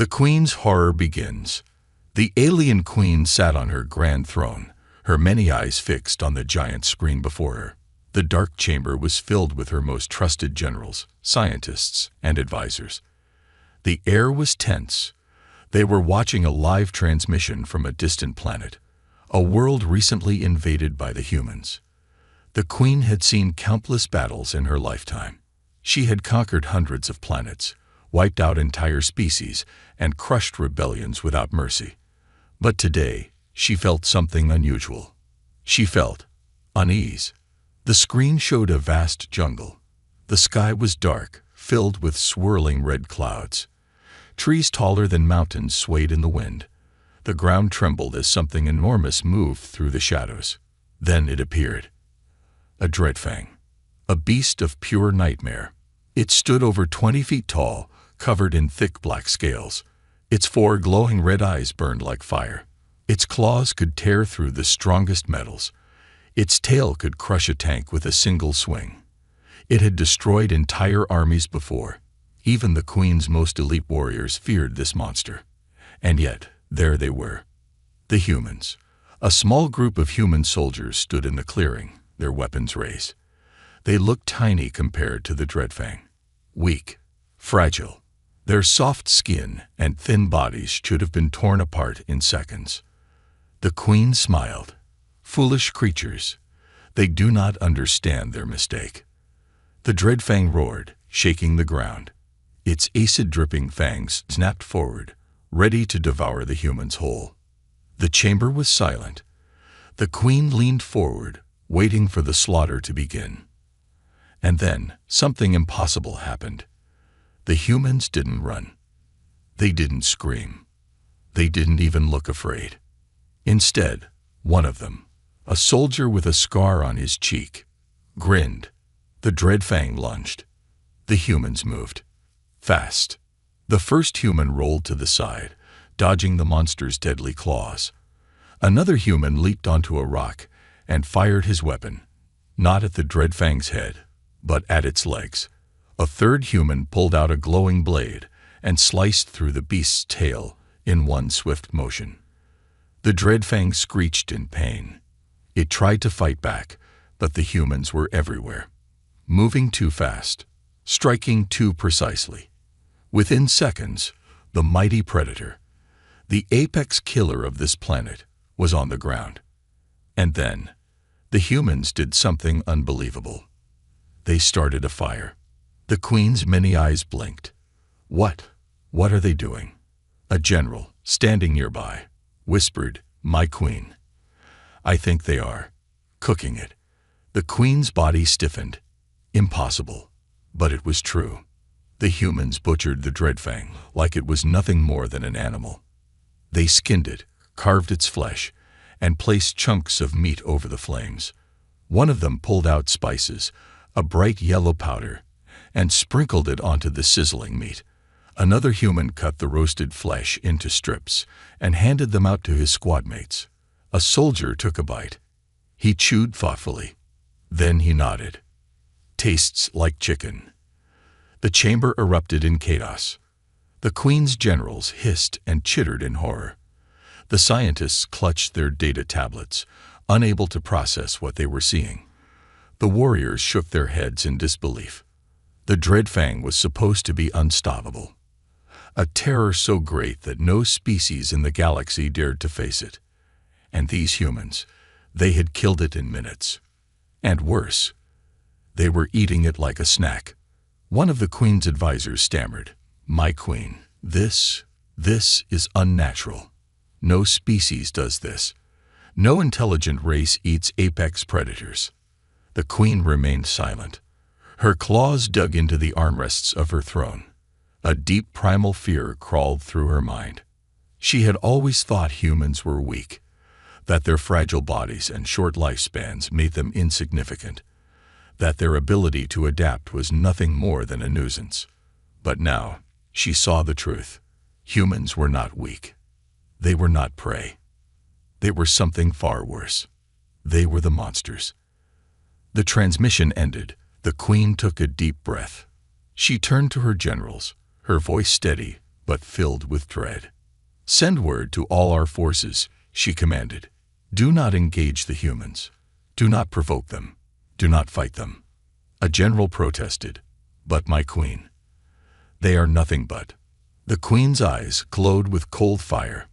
The Queen's horror begins. The alien queen sat on her grand throne, her many eyes fixed on the giant screen before her. The dark chamber was filled with her most trusted generals, scientists, and advisors. The air was tense. They were watching a live transmission from a distant planet, a world recently invaded by the humans. The Queen had seen countless battles in her lifetime. She had conquered hundreds of planets, wiped out entire species, and crushed rebellions without mercy. But today, she felt something unusual. She felt unease. The screen showed a vast jungle. The sky was dark, filled with swirling red clouds. Trees taller than mountains swayed in the wind. The ground trembled as something enormous moved through the shadows. Then it appeared. A dreadfang. A beast of pure nightmare. It stood over 20 feet tall, covered in thick black scales. Its 4 glowing red eyes burned like fire. Its claws could tear through the strongest metals. Its tail could crush a tank with a single swing. It had destroyed entire armies before. Even the Queen's most elite warriors feared this monster. And yet, there they were. The humans. A small group of human soldiers stood in the clearing, their weapons raised. They looked tiny compared to the dreadfang. Weak, fragile. Their soft skin and thin bodies should have been torn apart in seconds. The Queen smiled. Foolish creatures. They do not understand their mistake. The dreadfang roared, shaking the ground. Its acid-dripping fangs snapped forward, ready to devour the humans whole. The chamber was silent. The Queen leaned forward, waiting for the slaughter to begin. And then, something impossible happened. The humans didn't run. They didn't scream. They didn't even look afraid. Instead, one of them, a soldier with a scar on his cheek, grinned. The dreadfang lunged. The humans moved. Fast. The first human rolled to the side, dodging the monster's deadly claws. Another human leaped onto a rock and fired his weapon, not at the dreadfang's head, but at its legs. A third human pulled out a glowing blade and sliced through the beast's tail in one swift motion. The dreadfang screeched in pain. It tried to fight back, but the humans were everywhere, moving too fast, striking too precisely. Within seconds, the mighty predator, the apex killer of this planet, was on the ground. And then, the humans did something unbelievable. They started a fire. The Queen's many eyes blinked. What are they doing? A general, standing nearby, whispered, "My Queen." "I think they are cooking it." The Queen's body stiffened. Impossible, but it was true. The humans butchered the dreadfang like it was nothing more than an animal. They skinned it, carved its flesh, and placed chunks of meat over the flames. One of them pulled out spices, a bright yellow powder, and sprinkled it onto the sizzling meat. Another human cut the roasted flesh into strips and handed them out to his squad mates. A soldier took a bite. He chewed thoughtfully. Then he nodded. "Tastes like chicken." The chamber erupted in chaos. The Queen's generals hissed and chittered in horror. The scientists clutched their data tablets, unable to process what they were seeing. The warriors shook their heads in disbelief. The dreadfang was supposed to be unstoppable. A terror so great that no species in the galaxy dared to face it. And these humans, they had killed it in minutes. And worse, they were eating it like a snack. One of the Queen's advisors stammered, "My Queen, this is unnatural. No species does this. No intelligent race eats apex predators." The Queen remained silent. Her claws dug into the armrests of her throne. A deep primal fear crawled through her mind. She had always thought humans were weak, that their fragile bodies and short lifespans made them insignificant, that their ability to adapt was nothing more than a nuisance. But now, she saw the truth. Humans were not weak. They were not prey. They were something far worse. They were the monsters. The transmission ended. The Queen took a deep breath. She turned to her generals, her voice steady but filled with dread. "Send word to all our forces," she commanded. "Do not engage the humans. Do not provoke them. Do not fight them." A general protested, "But my queen." "They are nothing but." The queen's eyes glowed with cold fire.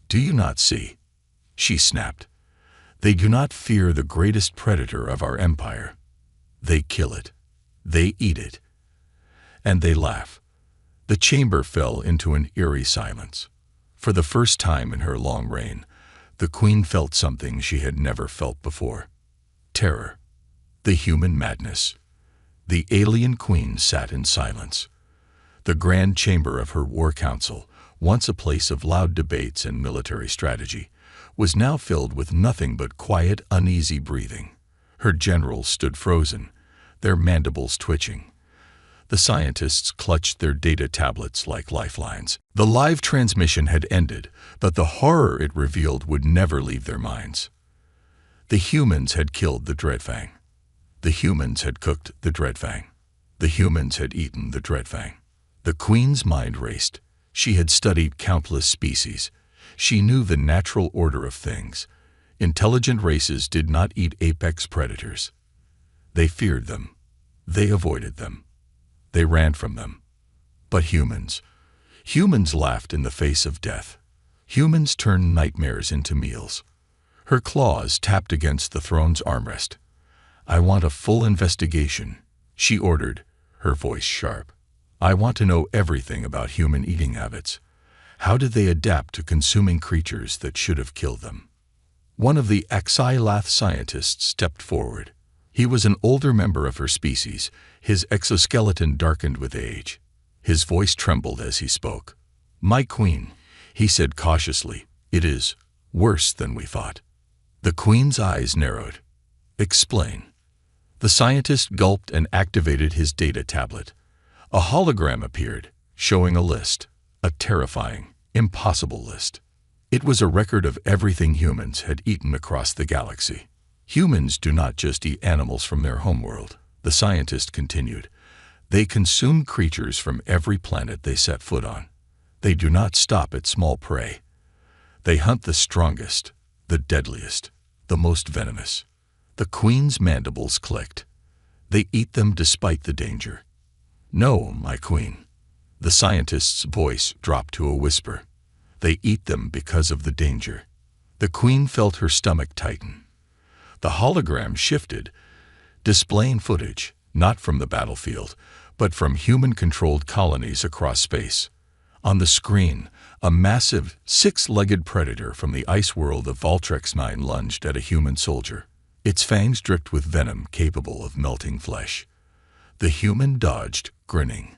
"Do you not see?" she snapped. "They do not fear the greatest predator of our empire. They kill it. They eat it. And they laugh." The chamber fell into an eerie silence. For the first time in her long reign, the queen felt something she had never felt before. Terror. The human madness. The alien queen sat in silence. The grand chamber of her war council, once a place of loud debates and military strategy, was now filled with nothing but quiet, uneasy breathing. Her generals stood frozen, their mandibles twitching. The scientists clutched their data tablets like lifelines. The live transmission had ended, but the horror it revealed would never leave their minds. The humans had killed the Dreadfang. The humans had cooked the Dreadfang. The humans had eaten the Dreadfang. The queen's mind raced. She had studied countless species. She knew the natural order of things. Intelligent races did not eat apex predators. They feared them. They avoided them. They ran from them. But humans laughed in the face of death. Humans turned nightmares into meals. Her claws tapped against the throne's armrest. "I want a full investigation," she ordered, her voice sharp. "I want to know everything about human eating habits. How did they adapt to consuming creatures that should have killed them?" One of the HFY scientists stepped forward. He was an older member of her species, his exoskeleton darkened with age. His voice trembled as he spoke. "My queen," he said cautiously, "it is worse than we thought." The queen's eyes narrowed. "Explain." The scientist gulped and activated his data tablet. A hologram appeared, showing a list, a terrifying, impossible list. It was a record of everything humans had eaten across the galaxy. "Humans do not just eat animals from their homeworld," the scientist continued. "They consume creatures from every planet they set foot on. They do not stop at small prey. They hunt the strongest, the deadliest, the most venomous." The queen's mandibles clicked. "They eat them despite the danger." "No, my queen." The scientist's voice dropped to a whisper. "They eat them because of the danger." The queen felt her stomach tighten. The hologram shifted, displaying footage, not from the battlefield, but from human-controlled colonies across space. On the screen, a massive, six-legged predator from the ice world of Valtrex 9 lunged at a human soldier. Its fangs dripped with venom capable of melting flesh. The human dodged, grinning.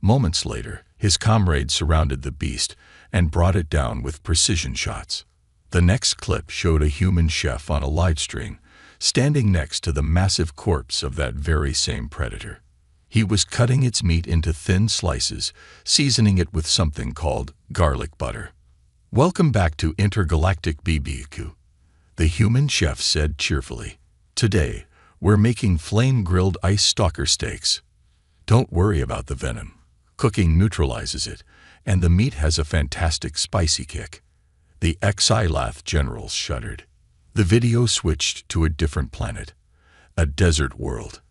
Moments later, his comrades surrounded the beast and brought it down with precision shots. The next clip showed a human chef on a live stream, standing next to the massive corpse of that very same predator. He was cutting its meat into thin slices, seasoning it with something called garlic butter. "Welcome back to Intergalactic BBQ," the human chef said cheerfully. "Today, we're making flame-grilled ice stalker steaks. Don't worry about the venom. Cooking neutralizes it, and the meat has a fantastic spicy kick." The HFY generals shuddered. The video switched to a different planet, a desert world.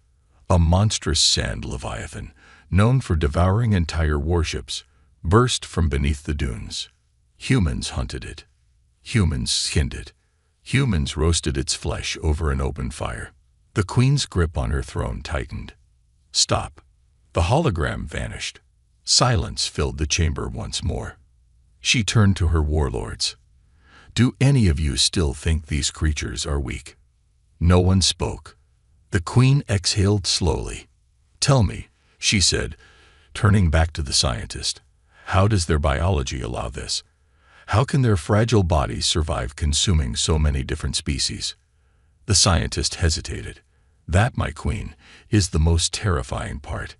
A monstrous sand leviathan, known for devouring entire warships, burst from beneath the dunes. Humans hunted it. Humans skinned it. Humans roasted its flesh over an open fire. The queen's grip on her throne tightened. "Stop." The hologram vanished. Silence filled the chamber once more. She turned to her warlords. "Do any of you still think these creatures are weak?" No one spoke. The queen exhaled slowly. "Tell me," she said, turning back to the scientist, "how does their biology allow this? How can their fragile bodies survive consuming so many different species?" The scientist hesitated. "That, my queen, is the most terrifying part."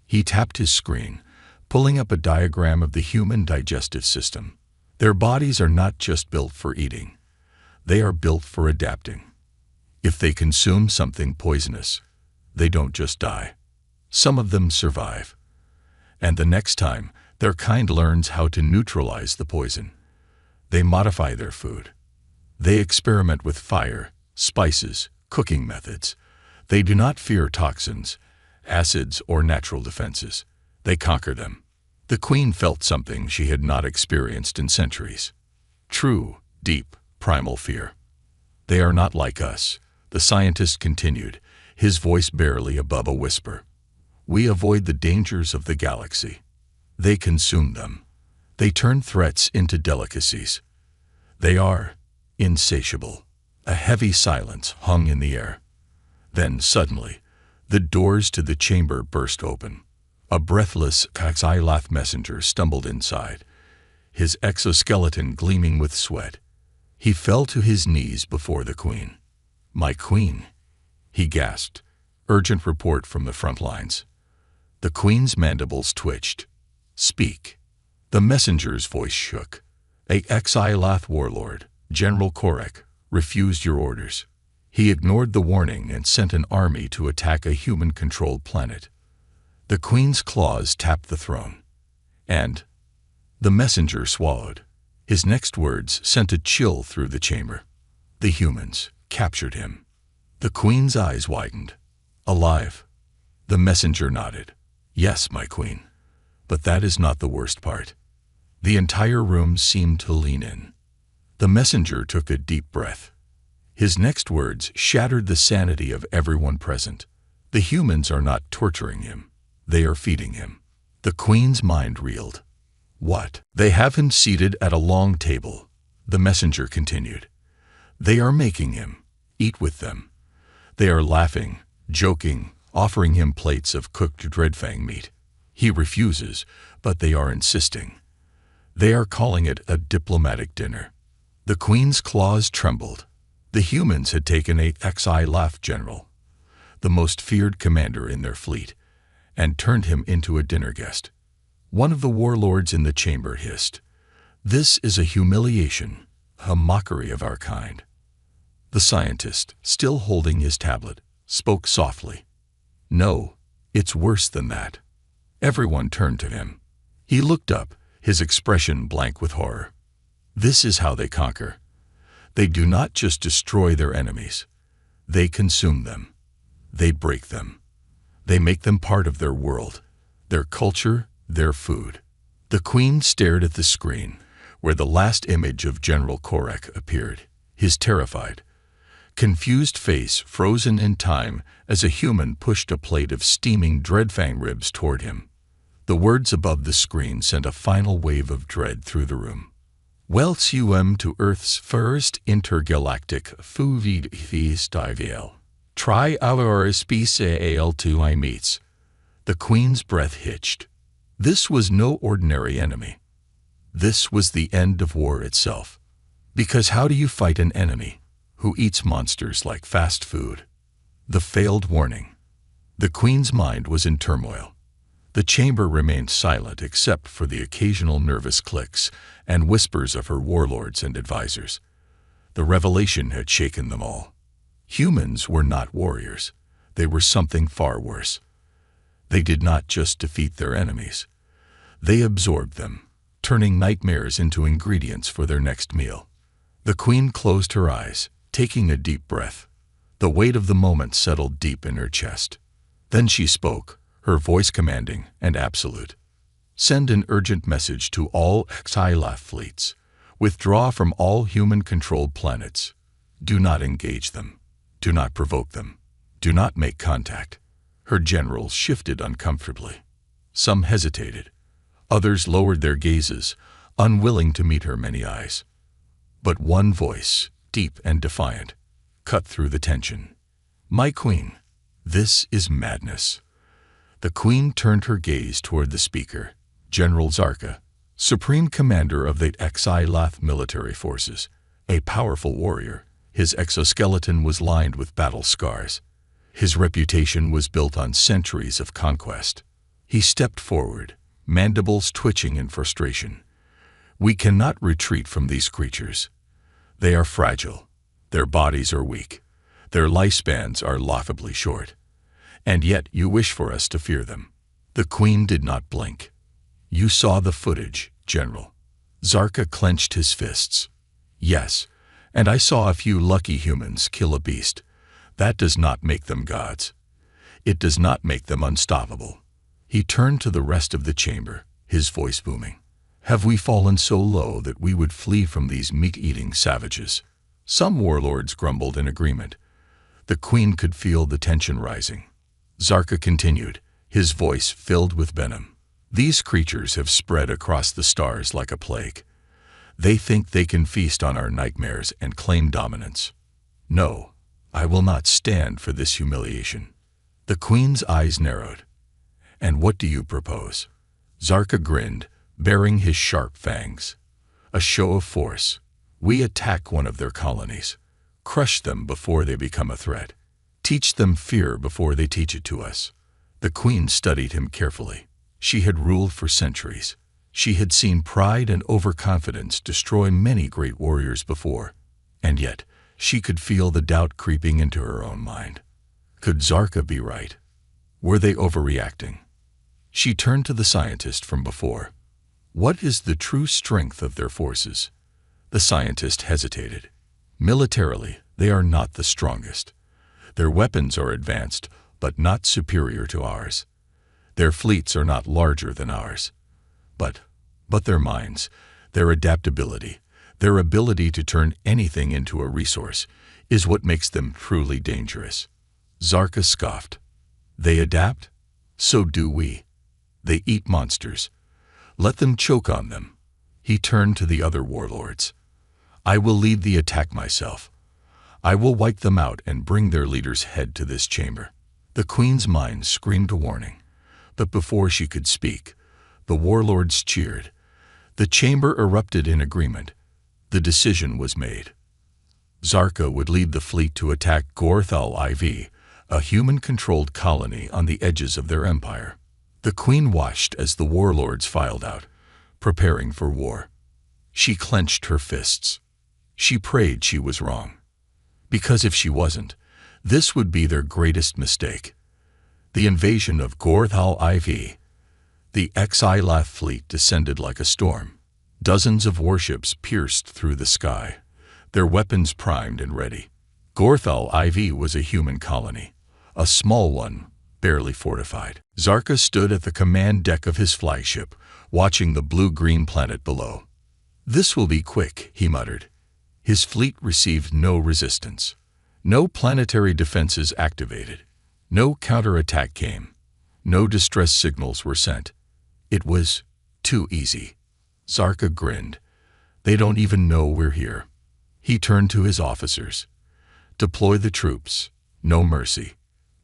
He tapped his screen, pulling up a diagram of the human digestive system. Their bodies are not just built for eating. They are built for adapting. If they consume something poisonous, they don't just die. Some of them survive. And the next time, Their kind learns how to neutralize the poison. They modify their food. They experiment with fire, spices, cooking methods. They do not fear toxins, acids, or natural defenses. They conquer them. The queen felt something she had not experienced in centuries. True, deep, primal fear. They are not like us, the scientist continued, his voice barely above a whisper. We avoid the dangers of the galaxy. They consume them. They turn threats into delicacies. They are insatiable. A heavy silence hung in the air. Then, suddenly, the doors to the chamber burst open. A breathless Xylath messenger stumbled inside, his exoskeleton gleaming with sweat. He fell to his knees before the queen. "My queen," he gasped. Urgent report from the front lines. The queen's mandibles twitched. "Speak." The messenger's voice shook. "A Xylath warlord, General Korek, refused your orders. He ignored the warning and sent an army to attack a human-controlled planet." The queen's claws tapped the throne. And the messenger swallowed. His next words sent a chill through the chamber. The humans captured him. The queen's eyes widened. "Alive?" The messenger nodded. "Yes, my queen. But that is not the worst part." The entire room seemed to lean in. The messenger took a deep breath. His next words shattered the sanity of everyone present. The humans are not torturing him. They are feeding him. The queen's mind reeled. "What?" "They have him seated at a long table," the messenger continued. "They are making him eat with them. They are laughing, joking, offering him plates of cooked dreadfang meat. He refuses, but they are insisting. They are calling it a diplomatic dinner." The queen's claws trembled. The humans had taken a Xylath general, the most feared commander in their fleet, and turned him into a dinner guest. One of the warlords in the chamber hissed, "This is a humiliation, a mockery of our kind." The scientist, still holding his tablet, spoke softly. "No, it's worse than that." Everyone turned to him. He looked up, his expression blank with horror. This is how they conquer. They do not just destroy their enemies. They consume them. They break them. They make them part of their world, their culture, their food. The queen stared at the screen, where the last image of General Korek appeared, his terrified, confused face frozen in time as a human pushed a plate of steaming dreadfang ribs toward him. The words above the screen sent a final wave of dread through the room. "Welcome to Earth's first intergalactic food festival. Try our special to I meets." The queen's breath hitched. This was no ordinary enemy. This was the end of war itself. Because how do you fight an enemy who eats monsters like fast food? The failed warning. The queen's mind was in turmoil. The chamber remained silent except for the occasional nervous clicks and whispers of her warlords and advisors. The revelation had shaken them all. Humans were not warriors. They were something far worse. They did not just defeat their enemies. They absorbed them, turning nightmares into ingredients for their next meal. The queen closed her eyes, taking a deep breath. The weight of the moment settled deep in her chest. Then she spoke, her voice commanding and absolute. "Send an urgent message to all Xylath fleets. Withdraw from all human-controlled planets. Do not engage them. Do not provoke them. Do not make contact." Her generals shifted uncomfortably. Some hesitated. Others lowered their gazes, unwilling to meet her many eyes. But one voice, deep and defiant, cut through the tension. "My queen, this is madness." The queen turned her gaze toward the speaker, General Zarka, Supreme Commander of the Xylath military forces, a powerful warrior. His exoskeleton was lined with battle scars. His reputation was built on centuries of conquest. He stepped forward, mandibles twitching in frustration. "We cannot retreat from these creatures. They are fragile. Their bodies are weak. Their lifespans are laughably short. And yet you wish for us to fear them." The queen did not blink. You saw the footage, General. Zarka clenched his fists. Yes, and I saw a few lucky humans kill a beast. That does not make them gods. It does not make them unstoppable. He turned to the rest of the chamber, his voice booming. Have we fallen so low that we would flee from these meat-eating savages? Some warlords grumbled in agreement. The queen could feel the tension rising. Zarka continued, his voice filled with venom. These creatures have spread across the stars like a plague. They think they can feast on our nightmares and claim dominance. No, I will not stand for this humiliation. The queen's eyes narrowed. And what do you propose? Zarka grinned, baring his sharp fangs. A show of force. We attack one of their colonies. Crush them before they become a threat. Teach them fear before they teach it to us. The queen studied him carefully. She had ruled for centuries. She had seen pride and overconfidence destroy many great warriors before. And yet, she could feel the doubt creeping into her own mind. Could Zarka be right? Were they overreacting? She turned to the scientist from before. What is the true strength of their forces? The scientist hesitated. Militarily, they are not the strongest. Their weapons are advanced, but not superior to ours. Their fleets are not larger than ours. But their minds, their adaptability, their ability to turn anything into a resource is what makes them truly dangerous. Zarka scoffed. They adapt? So do we. They eat monsters. Let them choke on them. He turned to the other warlords. I will lead the attack myself. I will wipe them out and bring their leader's head to this chamber. The queen's mind screamed a warning. But before she could speak, the warlords cheered. The chamber erupted in agreement. The decision was made. Zarka would lead the fleet to attack Gorthal IV, a human-controlled colony on the edges of their empire. The queen watched as the warlords filed out, preparing for war. She clenched her fists. She prayed she was wrong. Because if she wasn't, this would be their greatest mistake. The invasion of Gorthal IV. The Xilaf fleet descended like a storm. Dozens of warships pierced through the sky, their weapons primed and ready. Gorthal IV was a human colony, a small one, barely fortified. Zarka stood at the command deck of his flagship, watching the blue-green planet below. This will be quick, he muttered. His fleet received no resistance. No planetary defenses activated. No counterattack came. No distress signals were sent. It was too easy. Zarka grinned. They don't even know we're here. He turned to his officers. Deploy the troops. No mercy.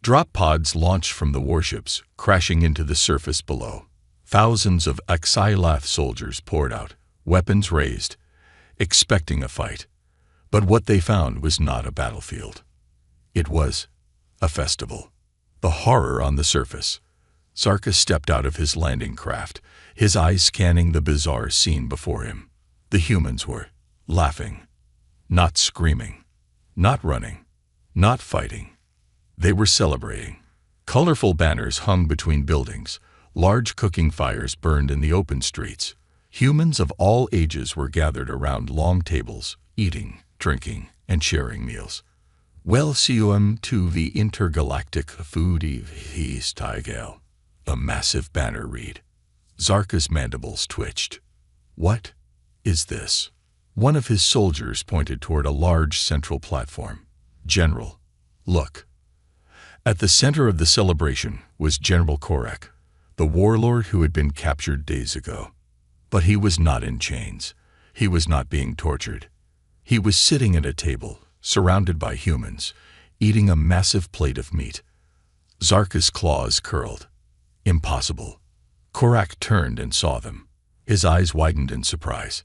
Drop pods launched from the warships, crashing into the surface below. Thousands of Xilaf soldiers poured out, weapons raised, expecting a fight. But what they found was not a battlefield. It was a festival. The horror on the surface. Zarka stepped out of his landing craft, his eyes scanning the bizarre scene before him. The humans were laughing, not screaming, not running, not fighting. They were celebrating. Colorful banners hung between buildings. Large cooking fires burned in the open streets. Humans of all ages were gathered around long tables, eating, drinking, and sharing meals. Welcome to the intergalactic food feast, Tigel. A massive banner read. Zarka's mandibles twitched. What is this? One of his soldiers pointed toward a large central platform. General, look. At the center of the celebration was General Korak, the warlord who had been captured days ago. But he was not in chains. He was not being tortured. He was sitting at a table, surrounded by humans, eating a massive plate of meat. Zarka's claws curled. Impossible. Korak turned and saw them. His eyes widened in surprise.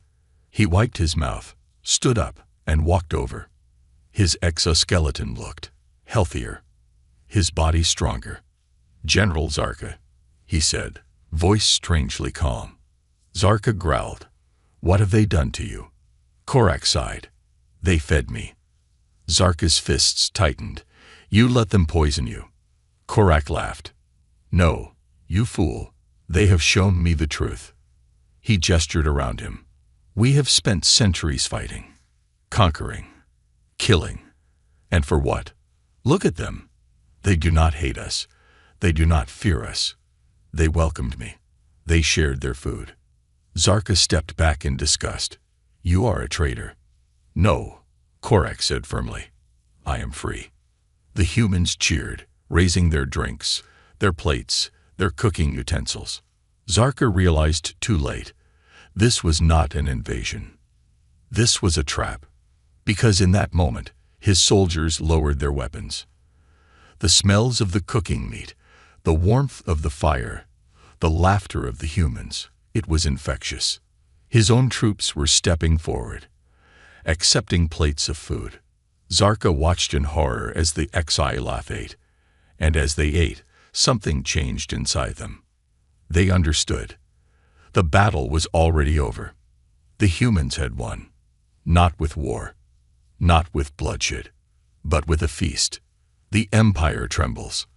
He wiped his mouth, stood up, and walked over. His exoskeleton looked healthier, his body stronger. General Zarka, he said, voice strangely calm. Zarka growled. What have they done to you? Korak sighed. They fed me. Zarka's fists tightened. You let them poison you. Korak laughed. No, you fool. They have shown me the truth. He gestured around him. We have spent centuries fighting, conquering, killing. And for what? Look at them. They do not hate us. They do not fear us. They welcomed me. They shared their food. Zarka stepped back in disgust. You are a traitor. No, Korak said firmly. I am free. The humans cheered, raising their drinks, their plates, their cooking utensils. Zarka realized too late. This was not an invasion. This was a trap. Because in that moment, his soldiers lowered their weapons. The smells of the cooking meat, the warmth of the fire, the laughter of the humans, it was infectious. His own troops were stepping forward, accepting plates of food. Zarka watched in horror as the exilath ate, and as they ate, something changed inside them. They understood. The battle was already over. The humans had won, not with war, not with bloodshed, but with a feast. The empire trembles.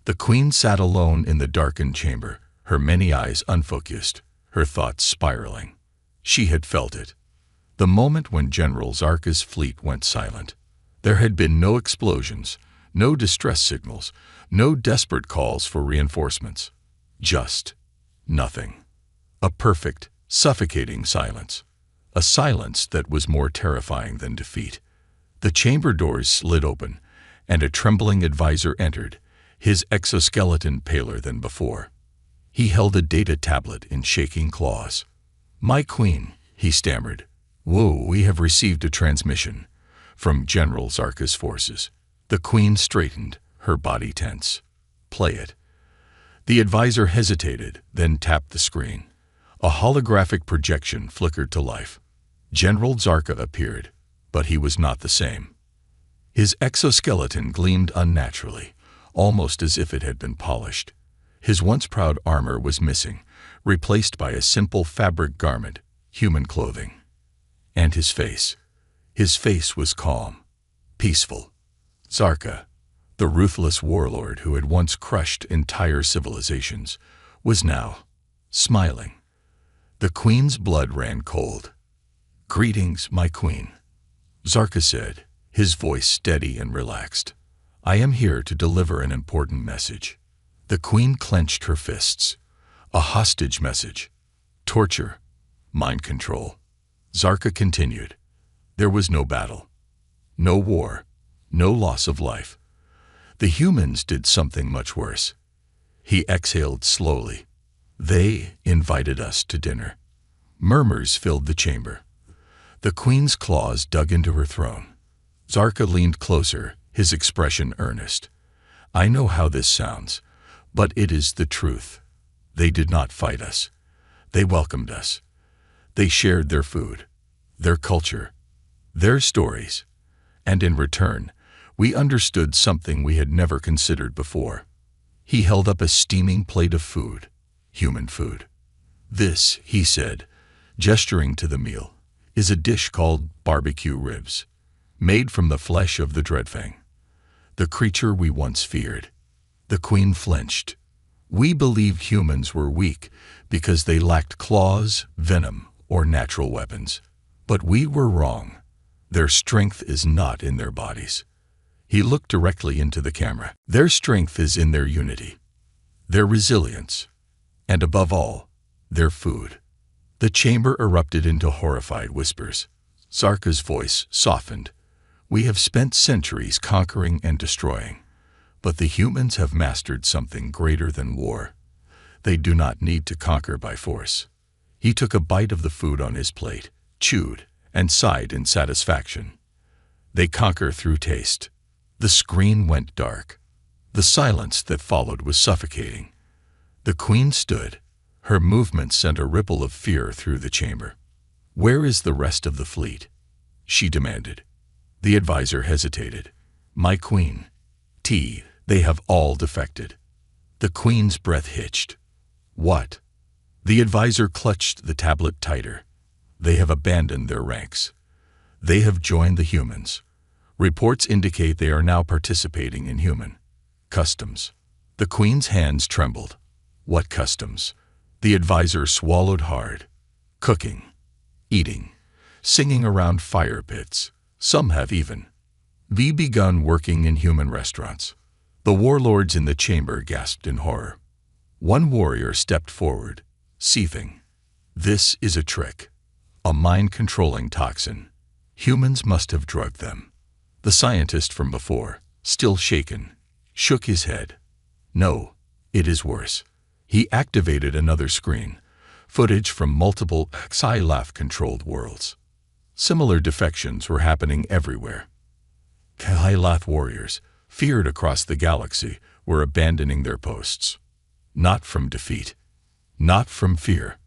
The queen sat alone in the darkened chamber, her many eyes unfocused, her thoughts spiraling. She had felt it. The moment when General Zarka's fleet went silent. There had been no explosions, no distress signals, no desperate calls for reinforcements. Just nothing. A perfect, suffocating silence. A silence that was more terrifying than defeat. The chamber doors slid open, and a trembling advisor entered, his exoskeleton paler than before. He held a data tablet in shaking claws. My queen, he stammered. Whoa, we have received a transmission from General Zarka's forces. The queen straightened, her body tense. Play it. The advisor hesitated, then tapped the screen. A holographic projection flickered to life. General Zarka appeared, but he was not the same. His exoskeleton gleamed unnaturally, almost as if it had been polished. His once proud armor was missing, replaced by a simple fabric garment, human clothing. And his face was calm, peaceful. Zarka, the ruthless warlord who had once crushed entire civilizations, was now smiling. The queen's blood ran cold. Greetings, my queen, Zarka said, his voice steady and relaxed. I am here to deliver an important message. The queen clenched her fists. A hostage message. Torture. Mind control. Zarka continued. There was no battle. No war. No loss of life. The humans did something much worse. He exhaled slowly. They invited us to dinner. Murmurs filled the chamber. The queen's claws dug into her throne. Zarka leaned closer, his expression earnest. I know how this sounds, but it is the truth. They did not fight us. They welcomed us. They shared their food, their culture, their stories, and in return, we understood something we had never considered before. He held up a steaming plate of food, human food. This, he said, gesturing to the meal, is a dish called barbecue ribs, made from the flesh of the Dreadfang, the creature we once feared. The queen flinched. We believed humans were weak because they lacked claws, venom, or natural weapons. But we were wrong. Their strength is not in their bodies. He looked directly into the camera. Their strength is in their unity, their resilience, and above all, their food. The chamber erupted into horrified whispers. Zarka's voice softened. We have spent centuries conquering and destroying, but the humans have mastered something greater than war. They do not need to conquer by force. He took a bite of the food on his plate, chewed, and sighed in satisfaction. They conquer through taste. The screen went dark. The silence that followed was suffocating. The queen stood. Her movement sent a ripple of fear through the chamber. Where is the rest of the fleet? She demanded. The advisor hesitated. My queen, they have all defected. The queen's breath hitched. What? The advisor clutched the tablet tighter. They have abandoned their ranks. They have joined the humans. Reports indicate they are now participating in human customs. The queen's hands trembled. What customs? The advisor swallowed hard. Cooking, eating, singing around fire pits. Some have even begun working in human restaurants. The warlords in the chamber gasped in horror. One warrior stepped forward, seething. This is a trick. A mind-controlling toxin. Humans must have drugged them. The scientist from before, still shaken, shook his head. No, it is worse. He activated another screen, footage from multiple Xylath-controlled worlds. Similar defections were happening everywhere. Xylath warriors, feared across the galaxy, were abandoning their posts. Not from defeat, not from fear,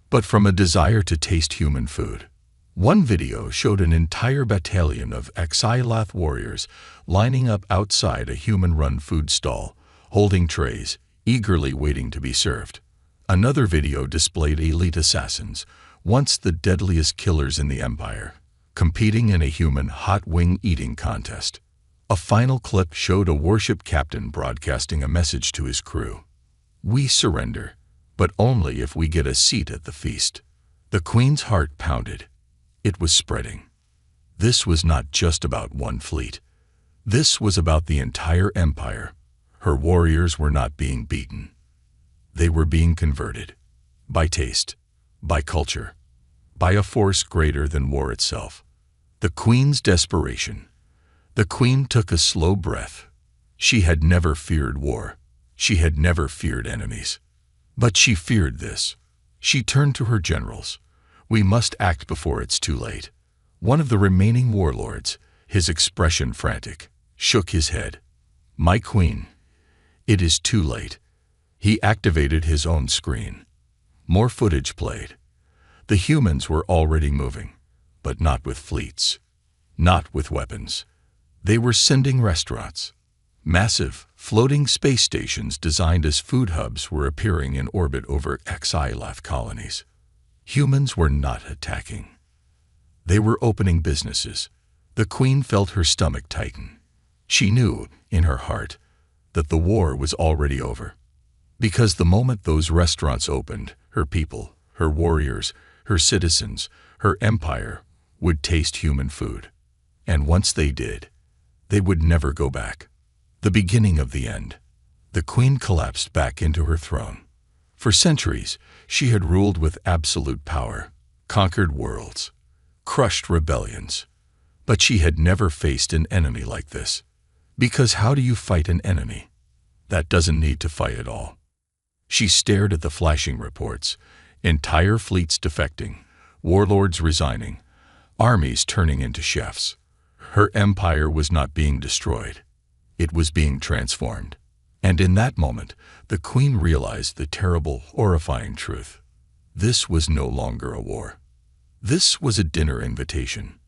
but from a desire to taste human food. One video showed an entire battalion of Xylath warriors lining up outside a human-run food stall, holding trays, eagerly waiting to be served. Another video displayed elite assassins, once the deadliest killers in the Empire, competing in a human hot wing eating contest. A final clip showed a warship captain broadcasting a message to his crew. "We surrender, but only if we get a seat at the feast." The Queen's heart pounded. It was spreading. This was not just about one fleet. This was about the entire Empire. Her warriors were not being beaten. They were being converted. By taste, by culture, by a force greater than war itself. The Queen's desperation. The Queen took a slow breath. She had never feared war. She had never feared enemies. But she feared this. She turned to her generals. "We must act before it's too late." One of the remaining warlords, his expression frantic, shook his head. "My queen, it is too late." He activated his own screen. More footage played. The humans were already moving, but not with fleets, not with weapons. They were sending restaurants. Massive, floating space stations designed as food hubs were appearing in orbit over Xylath colonies. Humans were not attacking. They were opening businesses. The Queen felt her stomach tighten. She knew, in her heart, that the war was already over. Because the moment those restaurants opened, her people, her warriors, her citizens, her empire would taste human food. And once they did, they would never go back. The beginning of the end. The Queen collapsed back into her throne. For centuries, she had ruled with absolute power, conquered worlds, crushed rebellions. But she had never faced an enemy like this. Because how do you fight an enemy that doesn't need to fight at all? She stared at the flashing reports, entire fleets defecting, warlords resigning, armies turning into chefs. Her empire was not being destroyed. It was being transformed. And in that moment, the Queen realized the terrible, horrifying truth. This was no longer a war. This was a dinner invitation.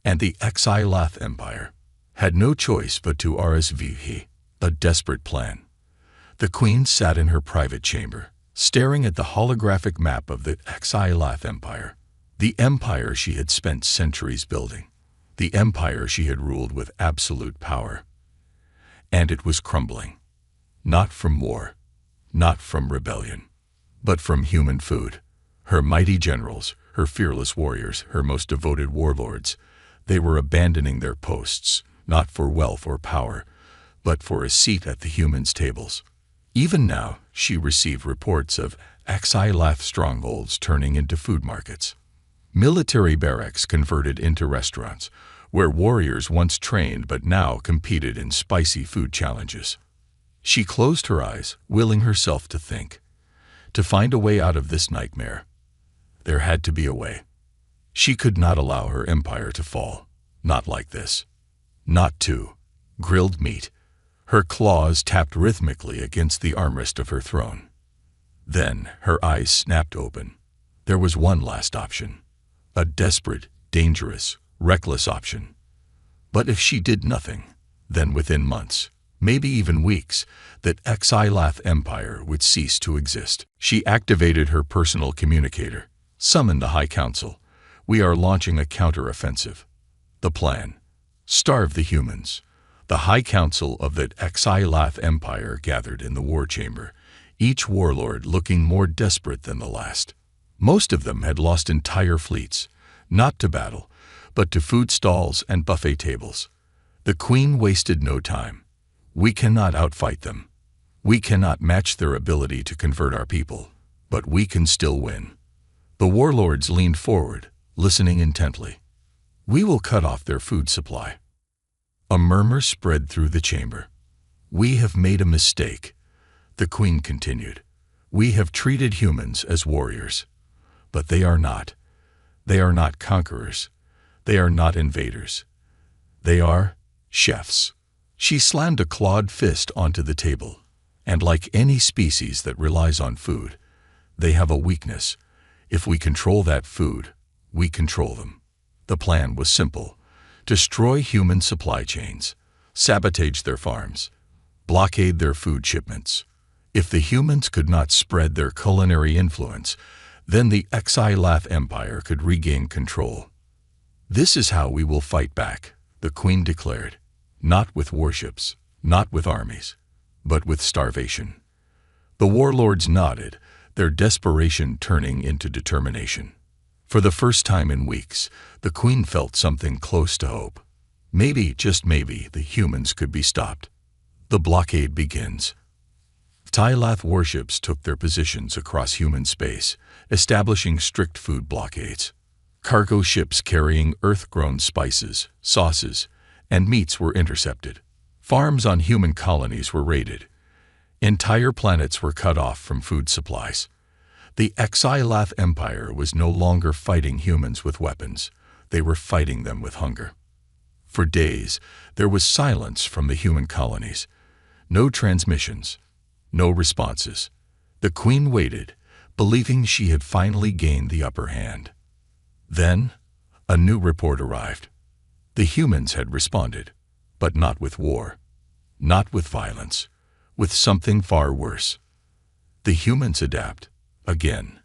And the Xylath Empire had no choice but to RSVP, a desperate plan. The Queen sat in her private chamber, staring at the holographic map of the Xylath Empire, the empire she had spent centuries building, the empire she had ruled with absolute power. And it was crumbling. Not from war, not from rebellion, but from human food. Her mighty generals, her fearless warriors, her most devoted warlords, they were abandoning their posts, not for wealth or power, but for a seat at the humans' tables. Even now, she received reports of Xylath strongholds turning into food markets. Military barracks converted into restaurants, where warriors once trained but now competed in spicy food challenges. She closed her eyes, willing herself to think, to find a way out of this nightmare. There had to be a way. She could not allow her empire to fall. Not like this. Not to grilled meat. Her claws tapped rhythmically against the armrest of her throne. Then her eyes snapped open. There was one last option. A desperate, dangerous, reckless option. But if she did nothing, then within months, maybe even weeks, that Xylath Empire would cease to exist. She activated her personal communicator, summoned the High Council. "We are launching a counter-offensive." The plan: starve the humans. The High Council of the Xylath Empire gathered in the war chamber, each warlord looking more desperate than the last. Most of them had lost entire fleets, not to battle, but to food stalls and buffet tables. The queen wasted no time. We cannot outfight them. We cannot match their ability to convert our people, but we can still win. The warlords leaned forward, listening intently. We will cut off their food supply. A murmur spread through the chamber. We have made a mistake, the queen continued. We have treated humans as warriors, but they are not. They are not conquerors. They are not invaders. They are chefs. She slammed a clawed fist onto the table, and like any species that relies on food, they have a weakness. If we control that food, we control them. The plan was simple: destroy human supply chains, sabotage their farms, blockade their food shipments. If the humans could not spread their culinary influence, then the Xilath Empire could regain control. This is how we will fight back, the queen declared. Not with warships, not with armies, but with starvation. The warlords nodded, their desperation turning into determination. For the first time in weeks, the queen felt something close to hope. Maybe, just maybe, the humans could be stopped. The blockade begins. Xilath warships took their positions across human space, establishing strict food blockades. Cargo ships carrying Earth-grown spices, sauces, and meats were intercepted. Farms on human colonies were raided. Entire planets were cut off from food supplies. The Xilath Empire was no longer fighting humans with weapons. They were fighting them with hunger. For days, there was silence from the human colonies. No transmissions, no responses. The queen waited, believing she had finally gained the upper hand. Then, a new report arrived. The humans had responded, but not with war, not with violence, with something far worse. The humans adapt, again.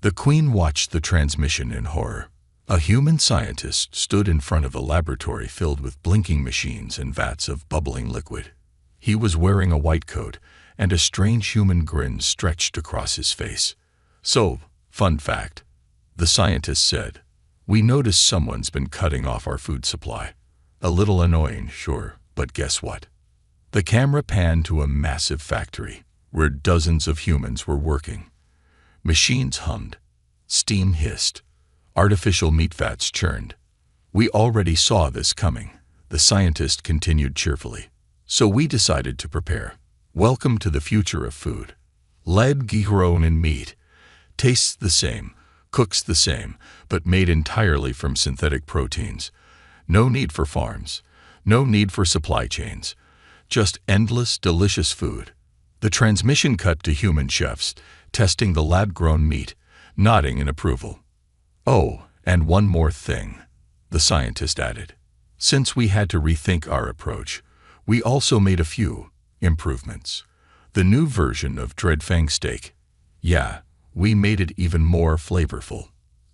The queen watched the transmission in horror. A human scientist stood in front of a laboratory filled with blinking machines and vats of bubbling liquid. He was wearing a white coat, and a strange human grin stretched across his face. So, fun fact, the scientist said, we noticed someone's been cutting off our food supply. A little annoying, sure, but guess what? The camera panned to a massive factory, where dozens of humans were working. Machines hummed, steam hissed, artificial meat fats churned. We already saw this coming, the scientist continued cheerfully. So we decided to prepare. Welcome to the future of food. Lead grown in meat. Tastes the same, cooks the same, but made entirely from synthetic proteins. No need for farms, no need for supply chains. Just endless, delicious food. The transmission cut to human chefs, testing the lab-grown meat, nodding in approval. Oh, and one more thing, the scientist added. Since we had to rethink our approach, we also made a few improvements. The new version of Dreadfang steak. Yeah, we made it even more flavorful.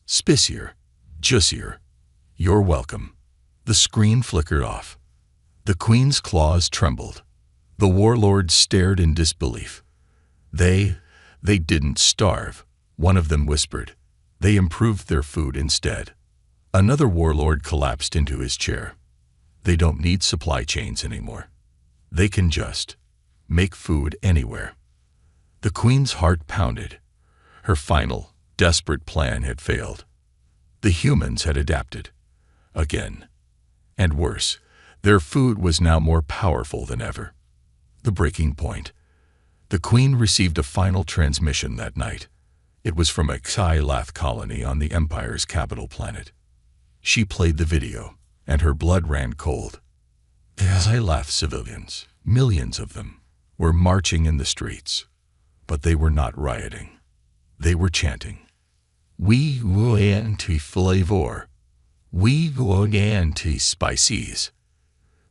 Spicier, juicier. You're welcome. The screen flickered off. The queen's claws trembled. The warlords stared in disbelief. They didn't starve, one of them whispered. They improved their food instead. Another warlord collapsed into his chair. They don't need supply chains anymore. They can just make food anywhere. The queen's heart pounded. Her final, desperate plan had failed. The humans had adapted. Again. And worse, their food was now more powerful than ever. The breaking point. The queen received a final transmission that night. It was from a Xilath colony on the Empire's capital planet. She played the video, and her blood ran cold. Xilath civilians, millions of them, were marching in the streets. But they were not rioting. They were chanting, "We were anti-flavor. We were anti-spices.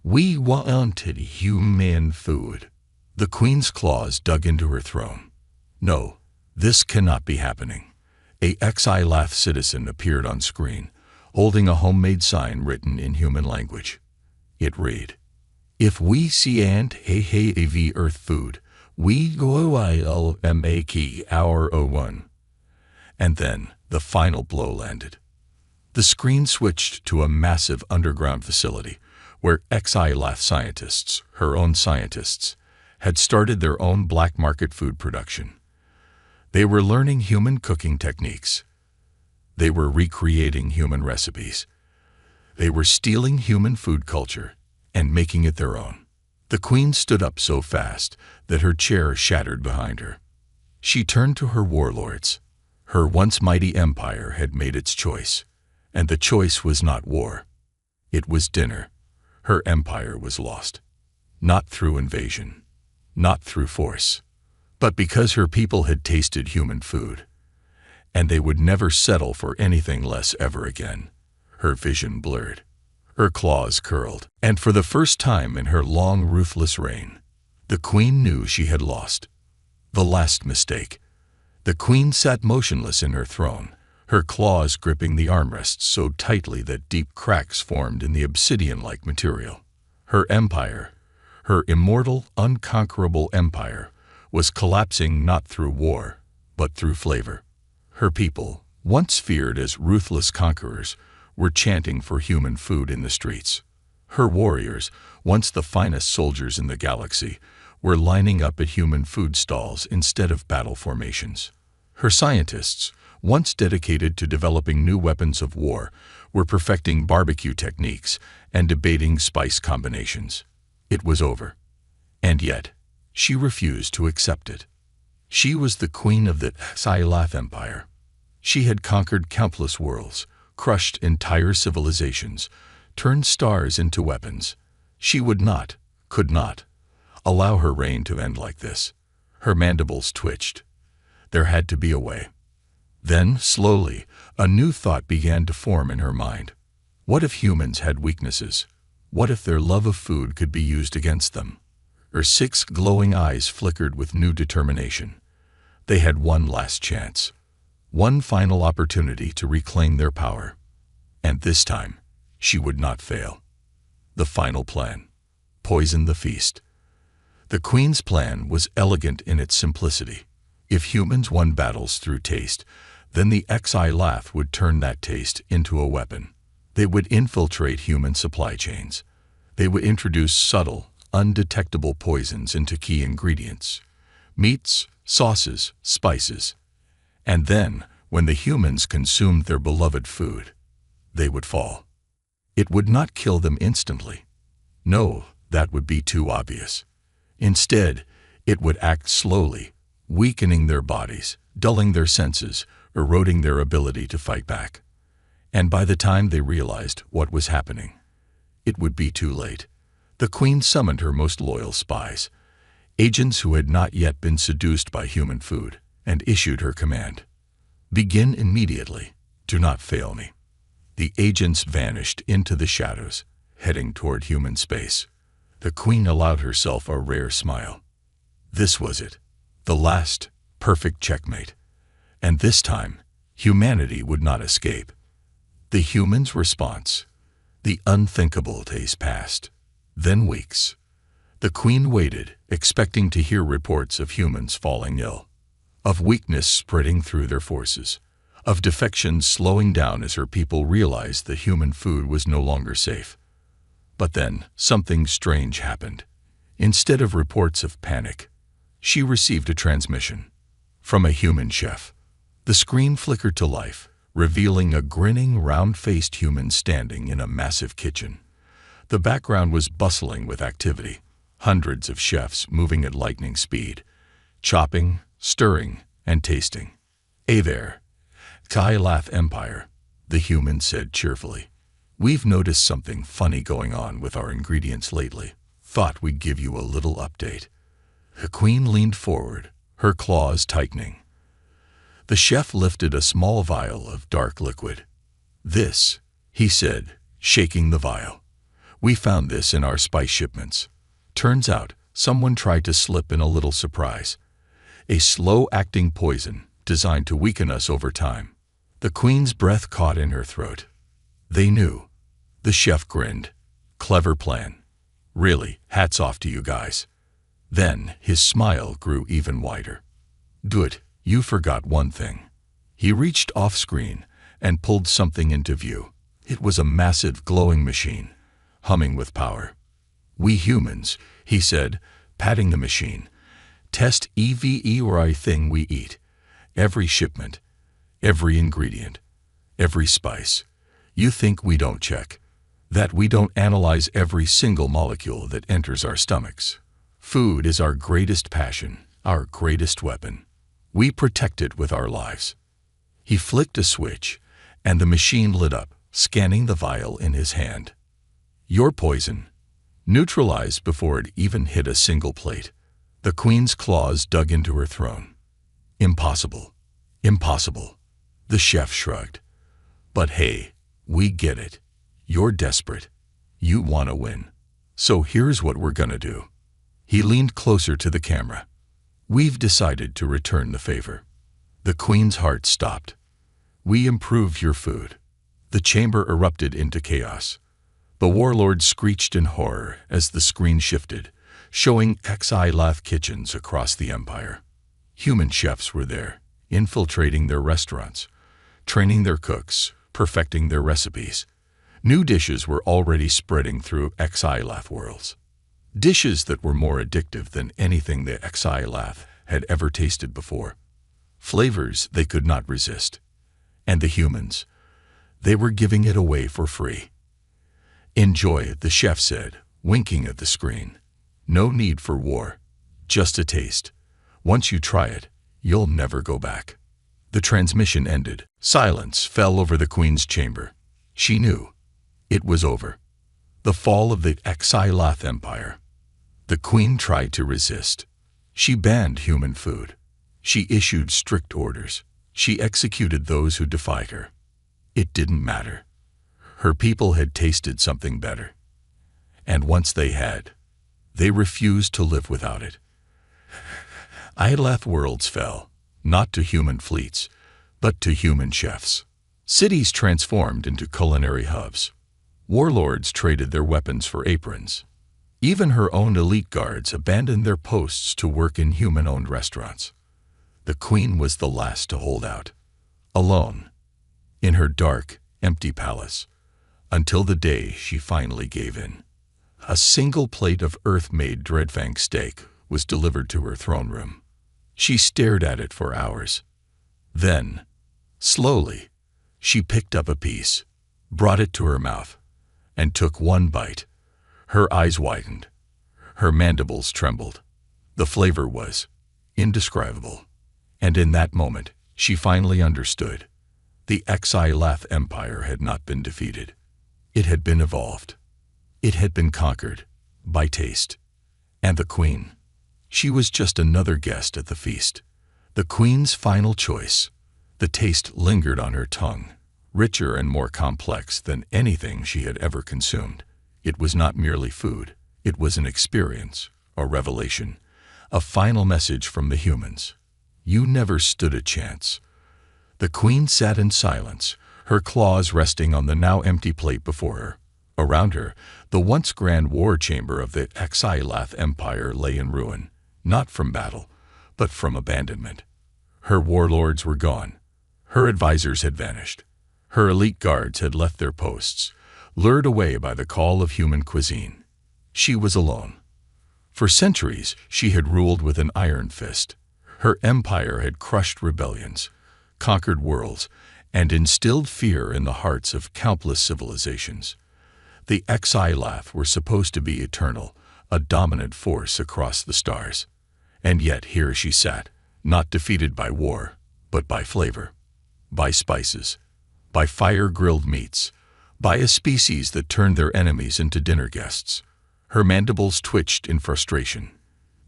We wanted human food." The queen's claws dug into her throne. No, this cannot be happening. A Xilath citizen appeared on screen, holding a homemade sign written in human language. It read, "If we see and have Earth food, We go ILMAK hour 01. And then the final blow landed. The screen switched to a massive underground facility where HFY scientists, her own scientists, had started their own black market food production. They were learning human cooking techniques. They were recreating human recipes. They were stealing human food culture and making it their own. The queen stood up so fast that her chair shattered behind her. She turned to her warlords. Her once mighty empire had made its choice, and the choice was not war. It was dinner. Her empire was lost. Not through invasion, not through force, but because her people had tasted human food, and they would never settle for anything less ever again. Her vision blurred. Her claws curled, and for the first time in her long, ruthless reign, the queen knew she had lost. The last mistake. The queen sat motionless in her throne, her claws gripping the armrests so tightly that deep cracks formed in the obsidian-like material. Her empire, her immortal, unconquerable empire, was collapsing not through war, but through flavor. Her people, once feared as ruthless conquerors, were chanting for human food in the streets. Her warriors, once the finest soldiers in the galaxy, were lining up at human food stalls instead of battle formations. Her scientists, once dedicated to developing new weapons of war, were perfecting barbecue techniques and debating spice combinations. It was over. And yet, she refused to accept it. She was the queen of the HFY Empire. She had conquered countless worlds, crushed entire civilizations, turned stars into weapons. She would not, could not, allow her reign to end like this. Her mandibles twitched. There had to be a way. Then, slowly, a new thought began to form in her mind. What if humans had weaknesses? What if their love of food could be used against them? Her 6 glowing eyes flickered with new determination. They had one last chance. One final opportunity to reclaim their power. And this time, she would not fail. The final plan. Poison the feast. The queen's plan was elegant in its simplicity. If humans won battles through taste, then the HFY would turn that taste into a weapon. They would infiltrate human supply chains. They would introduce subtle, undetectable poisons into key ingredients. Meats, sauces, spices. And then, when the humans consumed their beloved food, they would fall. It would not kill them instantly. No, that would be too obvious. Instead, it would act slowly, weakening their bodies, dulling their senses, eroding their ability to fight back. And by the time they realized what was happening, it would be too late. The queen summoned her most loyal spies, agents who had not yet been seduced by human food, and issued her command. Begin immediately. Do not fail me. The agents vanished into the shadows, heading toward human space. The queen allowed herself a rare smile. This was it. The last, perfect checkmate. And this time, humanity would not escape. The humans' response. The unthinkable days passed. Then weeks. The queen waited, expecting to hear reports of humans falling ill, of weakness spreading through their forces, of defections slowing down as her people realized that human food was no longer safe. But then, something strange happened. Instead of reports of panic, she received a transmission from a human chef. The screen flickered to life, revealing a grinning, round-faced human standing in a massive kitchen. The background was bustling with activity, hundreds of chefs moving at lightning speed, chopping, stirring, and tasting. "Hey there, HFY Empire," the human said cheerfully. "We've noticed something funny going on with our ingredients lately. Thought we'd give you a little update." The queen leaned forward, her claws tightening. The chef lifted a small vial of dark liquid. "This," he said, shaking the vial. "We found this in our spice shipments. Turns out, someone tried to slip in a little surprise. A slow-acting poison designed to weaken us over time." The queen's breath caught in her throat. They knew. The chef grinned. "Clever plan. Really, hats off to you guys. Then his smile grew even wider. "Do it, you forgot one thing." He reached off-screen and pulled something into view. It was a massive glowing machine, humming with power. "We humans," he said, patting the machine, "test everything we eat. Every shipment, every ingredient, every spice. You think we don't check? That we don't analyze every single molecule that enters our stomachs? Food is our greatest passion, our greatest weapon. We protect it with our lives." He flicked a switch, and the machine lit up, scanning the vial in his hand. "Your poison. Neutralized before it even hit a single plate." The Queen's claws dug into her throne. "Impossible. Impossible." The chef shrugged. "But hey, we get it. You're desperate. You want to win. So here's what we're gonna do." He leaned closer to the camera. "We've decided to return the favor." The Queen's heart stopped. "We improve your food." The chamber erupted into chaos. The warlords screeched in horror as the screen shifted, showing HFY kitchens across the empire. Human chefs were there, infiltrating their restaurants, training their cooks, perfecting their recipes. New dishes were already spreading through HFY worlds. Dishes that were more addictive than anything the HFY had ever tasted before. Flavors they could not resist. And the humans, they were giving it away for free. "Enjoy," the chef said, winking at the screen. "No need for war. Just a taste. Once you try it, you'll never go back." The transmission ended. Silence fell over the Queen's chamber. She knew. It was over. The fall of the HFY Empire. The Queen tried to resist. She banned human food. She issued strict orders. She executed those who defied her. It didn't matter. Her people had tasted something better. And once they had, they refused to live without it. HFY worlds fell, not to human fleets, but to human chefs. Cities transformed into culinary hubs. Warlords traded their weapons for aprons. Even her own elite guards abandoned their posts to work in human-owned restaurants. The Queen was the last to hold out, alone, in her dark, empty palace, until the day she finally gave in. A single plate of Earth-made dreadfang steak was delivered to her throne room. She stared at it for hours. Then, slowly, she picked up a piece, brought it to her mouth, and took one bite. Her eyes widened. Her mandibles trembled. The flavor was indescribable. And in that moment, she finally understood. The HFY Empire had not been defeated. It had been evolved. It had been conquered by taste. And the Queen, she was just another guest at the feast. The Queen's final choice. The taste lingered on her tongue, richer and more complex than anything she had ever consumed. It was not merely food. It was an experience, a revelation, a final message from the humans. You never stood a chance. The Queen sat in silence, her claws resting on the now empty plate before her. Around her, the once grand war chamber of the HFY Empire lay in ruin, not from battle, but from abandonment. Her warlords were gone. Her advisors had vanished. Her elite guards had left their posts, lured away by the call of human cuisine. She was alone. For centuries, she had ruled with an iron fist. Her empire had crushed rebellions, conquered worlds, and instilled fear in the hearts of countless civilizations. The HFY were supposed to be eternal, a dominant force across the stars. And yet here she sat, not defeated by war, but by flavor, by spices, by fire-grilled meats, by a species that turned their enemies into dinner guests. Her mandibles twitched in frustration.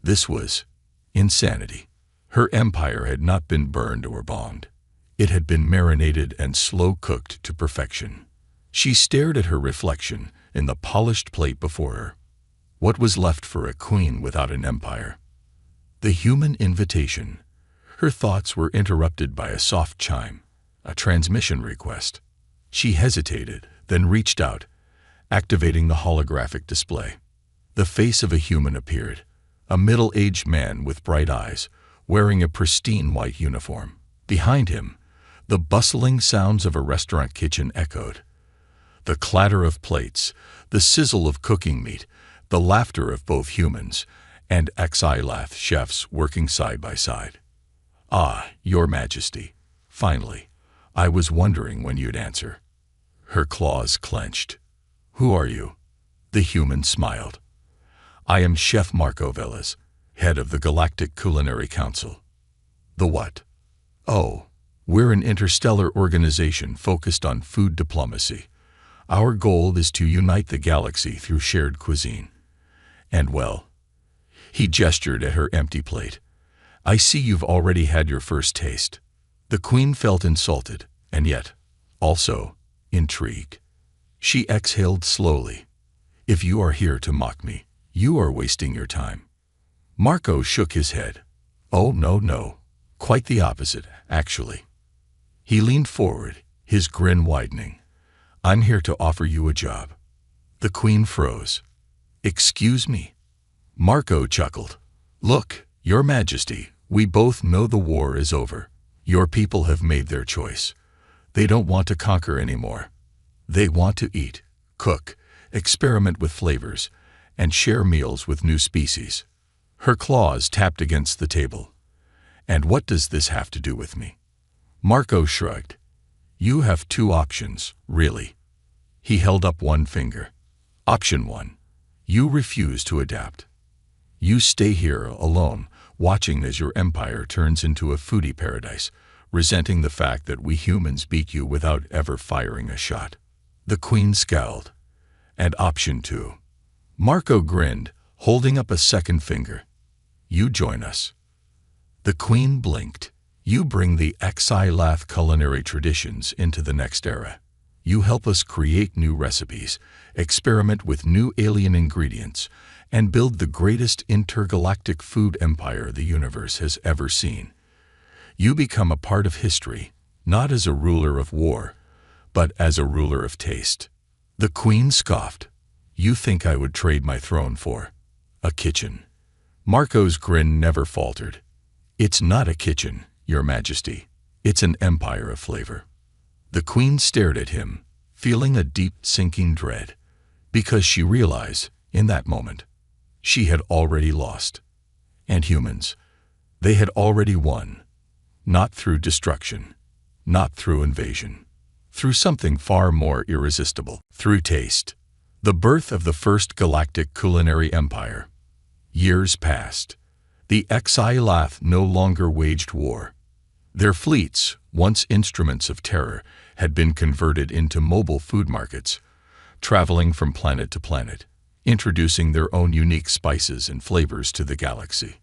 This was insanity. Her empire had not been burned or bombed. It had been marinated and slow-cooked to perfection. She stared at her reflection in the polished plate before her. What was left for a queen without an empire? The human invitation. Her thoughts were interrupted by a soft chime, a transmission request. She hesitated, then reached out, activating the holographic display. The face of a human appeared, a middle-aged man with bright eyes, wearing a pristine white uniform. Behind him, the bustling sounds of a restaurant kitchen echoed. The clatter of plates, the sizzle of cooking meat, the laughter of both humans and Scilath chefs working side by side. "Ah, Your Majesty. Finally. I was wondering when you'd answer." Her claws clenched. "Who are you?" The human smiled. "I am Chef Marco Velez, head of the Galactic Culinary Council." "The what?" "Oh, we're an interstellar organization focused on food diplomacy. Our goal is to unite the galaxy through shared cuisine. And well," he gestured at her empty plate, "I see you've already had your first taste." The queen felt insulted, and yet, also, intrigued. She exhaled slowly. "If you are here to mock me, you are wasting your time." Marco shook his head. "Oh, no. Quite the opposite, actually." He leaned forward, his grin widening. "I'm here to offer you a job." The queen froze. "Excuse me?" Marco chuckled. "Look, Your Majesty, we both know the war is over. Your people have made their choice. They don't want to conquer anymore. They want to eat, cook, experiment with flavors, and share meals with new species." Her claws tapped against the table. "And what does this have to do with me?" Marco shrugged. "You have two options, really." He held up one finger. "Option 1. You refuse to adapt. You stay here alone, watching as your empire turns into a foodie paradise, resenting the fact that we humans beat you without ever firing a shot." The queen scowled. "And option 2. Marco grinned, holding up a second finger. "You join us." The queen blinked. "You bring the Scilath culinary traditions into the next era. You help us create new recipes, experiment with new alien ingredients, and build the greatest intergalactic food empire the universe has ever seen. You become a part of history, not as a ruler of war, but as a ruler of taste." The queen scoffed. "You think I would trade my throne for a kitchen?" Marco's grin never faltered. "It's not a kitchen, Your Majesty. It's an empire of flavor." The queen stared at him, feeling a deep sinking dread, because she realized, in that moment, she had already lost. And humans, they had already won. Not through destruction, not through invasion, through something far more irresistible, through taste. The birth of the first galactic culinary empire. Years passed. The Scilath no longer waged war. Their fleets, once instruments of terror, had been converted into mobile food markets, traveling from planet to planet, introducing their own unique spices and flavors to the galaxy.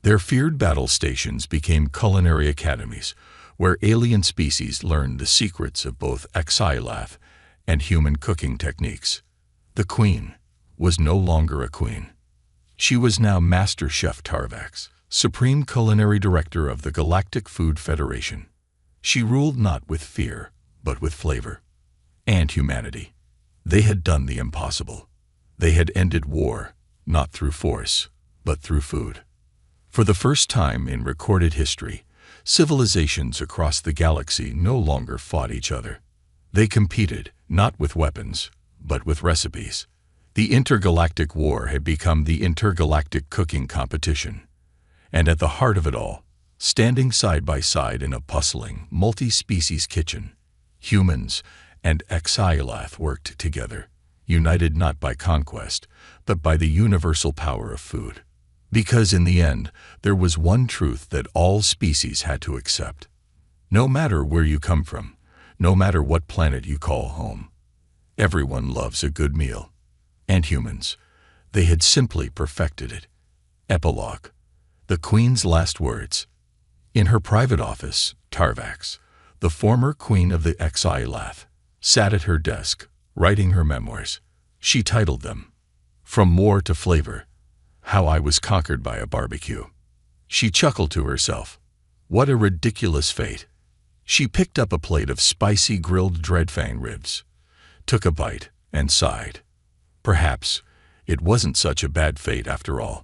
Their feared battle stations became culinary academies, where alien species learned the secrets of both Scilath and human cooking techniques. The queen was no longer a queen. She was now Master Chef Tarvax, Supreme Culinary Director of the Galactic Food Federation. She ruled not with fear, but with flavor. And humanity. They had done the impossible. They had ended war, not through force, but through food. For the first time in recorded history, civilizations across the galaxy no longer fought each other. They competed, not with weapons, but with recipes. The intergalactic war had become the intergalactic cooking competition. And at the heart of it all, standing side by side in a bustling, multi-species kitchen, humans and Scilath worked together, united not by conquest, but by the universal power of food. Because in the end, there was one truth that all species had to accept. No matter where you come from, no matter what planet you call home, everyone loves a good meal. And humans, they had simply perfected it. Epilogue. The Queen's last words. In her private office, Tarvax, the former queen of the Scilath, sat at her desk, writing her memoirs. She titled them, "From War to Flavor, How I Was Conquered by a Barbecue." She chuckled to herself. What a ridiculous fate. She picked up a plate of spicy grilled dreadfang ribs, took a bite, and sighed. Perhaps it wasn't such a bad fate after all.